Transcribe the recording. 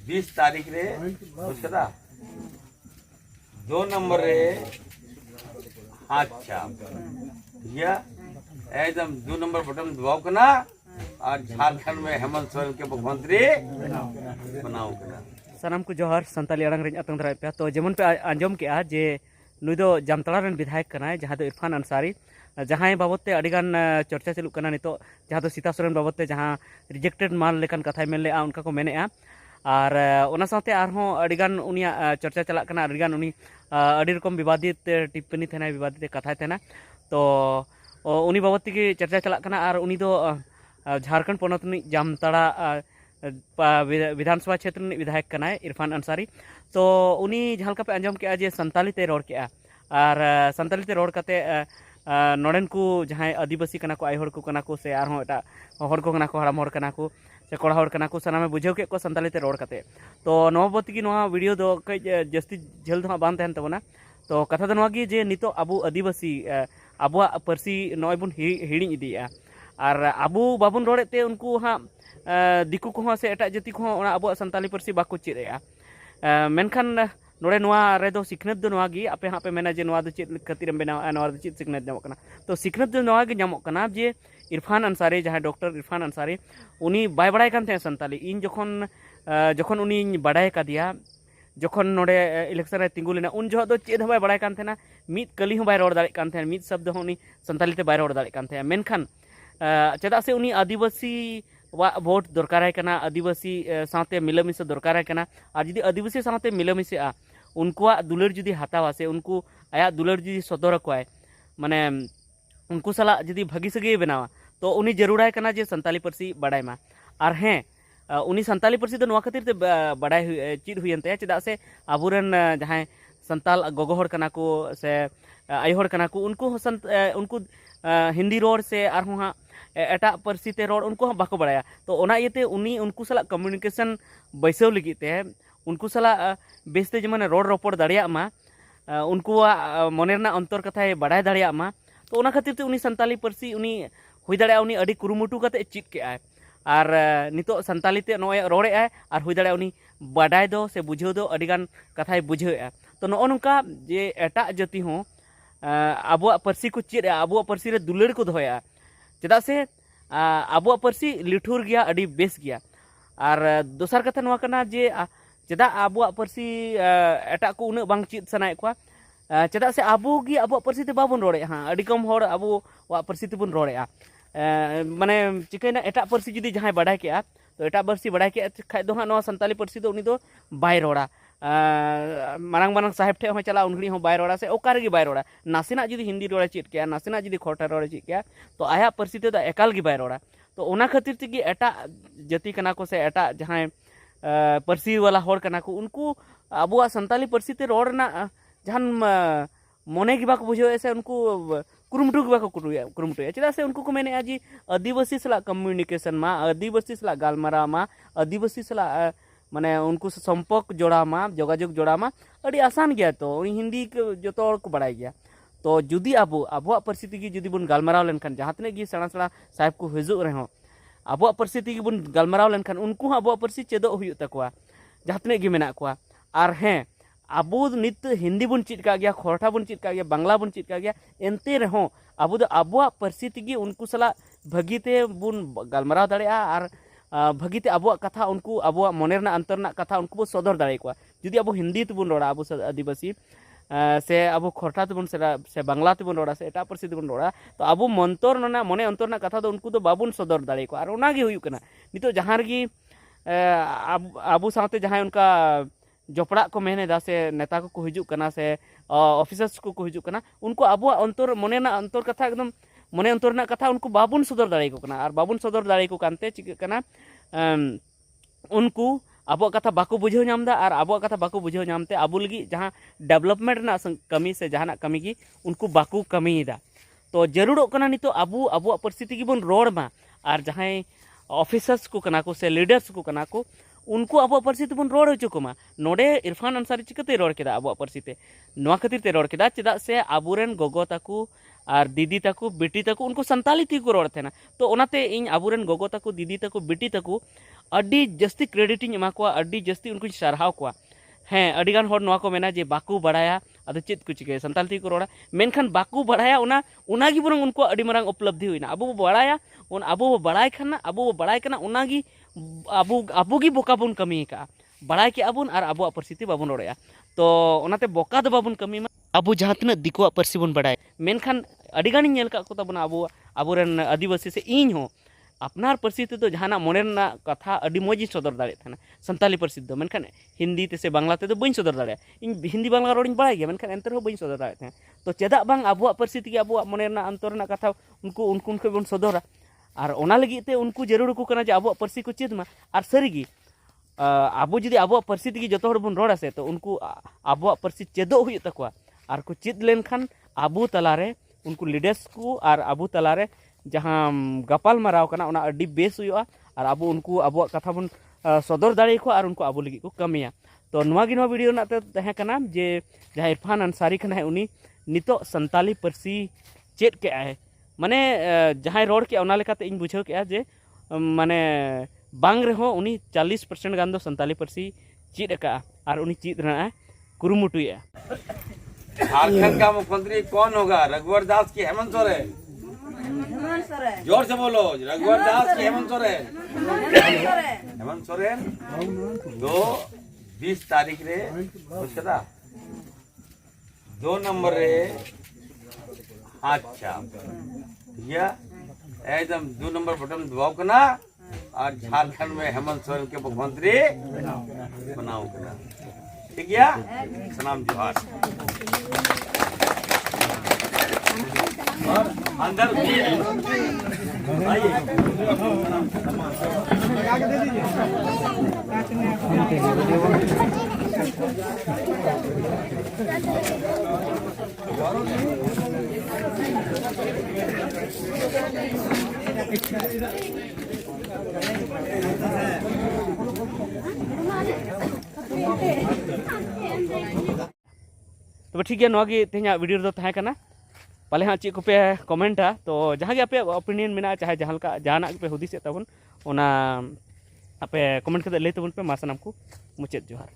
20 तारीख रे बुझदा 2 नंबर रे अच्छा भैया एकदम 2 नंबर बटन दबाव करना और झारखंड में हेमंत सोरेन के मुख्यमंत्री बनाओ करना। सानाम को जोहार संताली अड़ंग रे आतंग दराय पे तो जेमन पे आंजम के आ जे नुई दो जामतड़ा रन विधायक कना जहां दो इरफान अंसारी जहां बाबत ते अडिगान चर्चा चलुक कना नितो जहां दो सीता सोरेन बाबत ते जहां रिजेक्टेड माल लेकन कथाय मेन ले उनका को मेने और ओना साथे आरहों अडिगान उनिया चर्चा चला कना अडिगान उनी अडी रकम विवादित टिप्पणी थेना विवादित कथाय थेना तो उनी बाबत की चर्चा चला कना और उनी दो झारखंड पोनत जामतड़ा विधानसभा क्षेत्र विधायक कना इरफान अंसारी तो उनी जहां पे आंजम के जे संताली ते रोड के और संताली ते रोड कते नोडेन को जहां आदिवासी कना को आई हर को कना को से आरहों एटा हर को कना को हराम हर कना को से कोड़ा हर कना को सनामे बुझाव के को संताली ते रोड कते तो नवा बत की नवा वीडियो दो कई जस्ती झेल दो बान तहन तबना तो कथा दो नवा की जे नितो अबु आदिवासी अबुआ परसी नय बुन हिड़ी इदिया और अबु बाबुन रोड़ते उनको हाँ दिकू को से एटा जाति को अब संताली परसी बाको चेदा मेनखान नोड़े नोआ रेदो सिखनत दो नोआ गी आपे हाँ पे मेना जे नोआ दो चेद खातिर बनावा नोआ दो चेद सिखनत ᱧᱟᱢᱚᱜ कना तो सिखनत दो नोआ गे ᱧᱟᱢᱚᱜ कना जे इरफान अंसारी जहां डॉक्टर इरफान अंसारी उनी बाय बड़ाय कान थे संताली इन जखन उनी बड़ाय का दिया जखन नोड़े इलेक्शन रे तिंगु लेना उन जो दो चेद बाय बड़ाय कान थेना मिद कली हो बाय रोड दाड़े कान थे मिद शब्द हो उनी संताली ते बाय रोड दाड़े कान थे मेनखान चेदा से उनी आदिवासी वोट दरकार है आदिवासी साथे मिलमिश दरकार है और जुदी आदिवासी साथे मिलमिशे उनको दुलर जुदी हतावा से उनको आया दुलर जुदी सदर को माने उनको सला जुदी भागी सगे बनावा तो उनी जरूर है जे संताली परसी बड़ाई मा और हें उनी संताली परसी तो नवा खातिर ते बड़ाई चीज हुई अंते चेदा से आबुरन जहां संताल गोगो हर कना को से आई हर कना को उनको हिंदी रोड से और एटा परसी ते रोड उनको बाको बड़ाया तो ओना इते उनी उनको सला कम्युनिकेशन बैसव लगी ते उनको सला बेसते जमन रोड रोपड़ दाड़िया मा उनको मनेरना अंतर कथा बड़ाय दाड़िया मा तो ओना खातिर ते उनी संताली परसी उनी हुई दाड़िया उनी अडी कुरुमुटु कते चित के और नितो संताली ते नोय रोड़े और हुई दाड़िया उनी बड़ाय दो से बुझेव दो अडिगान कथाय बुझेव तो नो नोंका जे एटा जाति हो आबुआ परसी को चेद आबुआ परसी रे दुलड़ को दोया चेदा से आबुआ परसी लिठुर गया अड़ी बेस गया और दोसर कथा नवा कना जे चेदा आबुआ परसी एटा को उन बांग चेद सनाय को चेदा से आबु गी आबुआ परसी ते बाबन रोड़े हाँ अड़ी कम होड़ आबुआ परसी ते बन रोड़े माने चिकैना एटा परसी जुदी जहां बड़ाय के तो एटा परसी बड़ाय के खाय दो हाँ संताली परसी तो उनी दो बाय रोड़ा मारंग मारंग साहेब ठे हो चला उनगी हो बाय रोड़ा से ओकार गी बाय रोड़ा नासेना जुदी हिंदी रोड़ा चेद के नासेना जुदी खोटा रोड़ा चेद के तो आया परसी ते एकाल गी बाय रोड़ा तो ओना खातिर तेगी एटा जाति कना को से एटा जहां परसी वाला होड़ कना को उनको अबुआ संताली परसी ते रोड़ ना जहान मने गी बाको बुझे से उनको कुरुमुटु गी बाको कुरुमुटु चेदा से उनको को मेने जी आदिवासी सला कम्युनिकेशन मा आदिवासी सला गालमारा मा आदिवासी सला माने उनको संपर्क जोड़ा मा जोगाजोग जोड़ा मा अड़ी आसान गया तो हिंदी जो को बड़ाई गया तो जुदी आबुआ परिस्थिति की जुदी बुन गालमाराव लेनखान जहां तने गी सड़ा सड़ा साहेब को हिजुग रहे आबुआ परिस्थिति की बुन गालमाराव लेनखान उनको आबुआ परिस्थिति चेदो हुई तकवा जहां तने गी मेना को और हें आबू नित हिंदी बुन चीज का गया खोरठा बुन चीज का गया बांग्ला बुन चीज का गया एनते रहो आबू आबुआ परिस्थिति की उनको सला भगीते बुन गालमाराव दाड़ेया और भगीते आबुआ कथा उनको आबुआ मनेरना अंतरना कथा उनको सदर दाड़े को जुदी अब हिंदी तेबन रोड़ा अब आदिवासी से अब खोरठा तेबन से बांग्ला तेबन रोड़ा से एटा परसी तेबन रोड़ा तो अब मंतर ना मने अंतरना कथा तो उनको तो बाबुन सदर दाड़े को और ओना गे हुई कना नितो जहां रगी आबू साथे जहां उनका जोपड़ा को मेहनत से नेता को हिजुग कना से ऑफिसर्स को हिजुग कना उनको आबुआ अंतर मनेना अंतर कथा एकदम मने अंतरना कथा उनको बाबुन सदर दाड़े को कना और बाबुन सदर दाड़े को कानते चिक कना उनको आबुआ कथा बाको बुझेव नामदा और आबुआ कथा बाको बुझेव नामते आबु लगी जहां डेवलपमेंट ना कमी से जहां कमी की उनको बाको कमीदा तो जरूर कना नितो आबु आबुआ परिस्थिति की बन रोड मा और जहां ऑफिसर्स को कना को से लीडर्स को कना को उनको अब परिस्थिति बन रोड हो को नोडे इरफान अंसारी चिकते रोड केदा अब परिस्थिति नोआ खातिर ते रोड केदा चेदा से आबुरेन गोगो ताकू और दीदी ताकू बेटी ताकू उनको संताली ती को रोड थे तो ओनाते इन आबुरेन गोगो ताकू दीदी ताकू बेटी ताकू अड्डी जस्ती क्रेडिट इन एमा कोआ अड्डी जस्ती उनको सारहाव कोआ हाँ अडिगान हर नोआ को मेना जे बाकू बड़ाया अदो चेत को चिके संताली को रोड़ा मेनखान बाकू बड़ाया उनागी बरंग उनको अडी मरांग उपलब्धि हुईना अबो बड़ाया उन अबो बड़ाय खाना अबो बड़ाय खाना उनागी अबो गी बोका बुन कमी का बड़ाय के अबुन और अबो परिस्थिति बाबुन रोड़ा तो ओनाते बोका दो बाबुन कमी मा अबो जहाँ तना दिको परिस्थिति बन बड़ाय मेनखान अडिगानी नेल का को तबना अबो अबोरन आदिवासी से इन हो अपनार परिस्थिति तो जहाँ मोनेरना कथा अडी मौज सदर दाड़े थाना संताली परिस्थिति मेनखान हिंदी ते से बांग्ला ते तो बइन सदर दाड़े इन हिंदी बांग्ला रोडिंग बड़ाय गया मेनखान एंतर हो बइन सदर दाड़े थाना तो चेदा बांग अबो परिस्थिति के अबो मोनेरना अंतरना कथा उनको बन सदरा और ओना लगी ते उनको जरूर को कना जे अबो परिस्थिति को चेदमा और सरीगी अबो जुदी अबो परिस्थिति की जतो हर बन रोड़ा से तो उनको अबो परिस्थिति चेदो हुई तकवा और को चेद लेनखान अबो तलारे उनको लीडर्स को और अबो तलारे जहाँ गपाल माराव कना उना अड्डी बेस हुआ और अब उनको अब कथा बन सदर दाड़े को और उनको अब लगी को कमिया तो नुआगी नुआ वीडियो ना तहे कना जे जहाँ इरफान अंसारी कना उनी नितो संताली परसी चेद के आए माने जहाँ रोड के उना लेकाते इन बुझाव के जे माने बांग रहो उनी 40% गान दो संताली परसी चेद का और उनी चेद रहा कुरुमुटुया। झारखंड का मुख्यमंत्री कौन होगा, रघुवर दास की हेमंत सोरेन? जोर से बोलो, रघुवर दास की हेमंत सोरेन? हेमंत सोरेन 20 तारीख रे बुझकदा 2 नंबर रे अच्छा भैया एकदम 2 नंबर बटन दबाओ कना और झारखंड में हेमंत सोरेन के मुख्यमंत्री बनाओ कना ठीक है। सलाम जोहार। और अंदर तो ठीक है नोगी तेना वीडियो दो तहे कना पाले हाँ चे को पे कमेंटा तो जहाँ के आपे ओपिनियन में चाहे जहाँ पे हुदिस तबन ओना आपे कमेंट कर ले तबन पे मासनाम को मुचाद जोहार।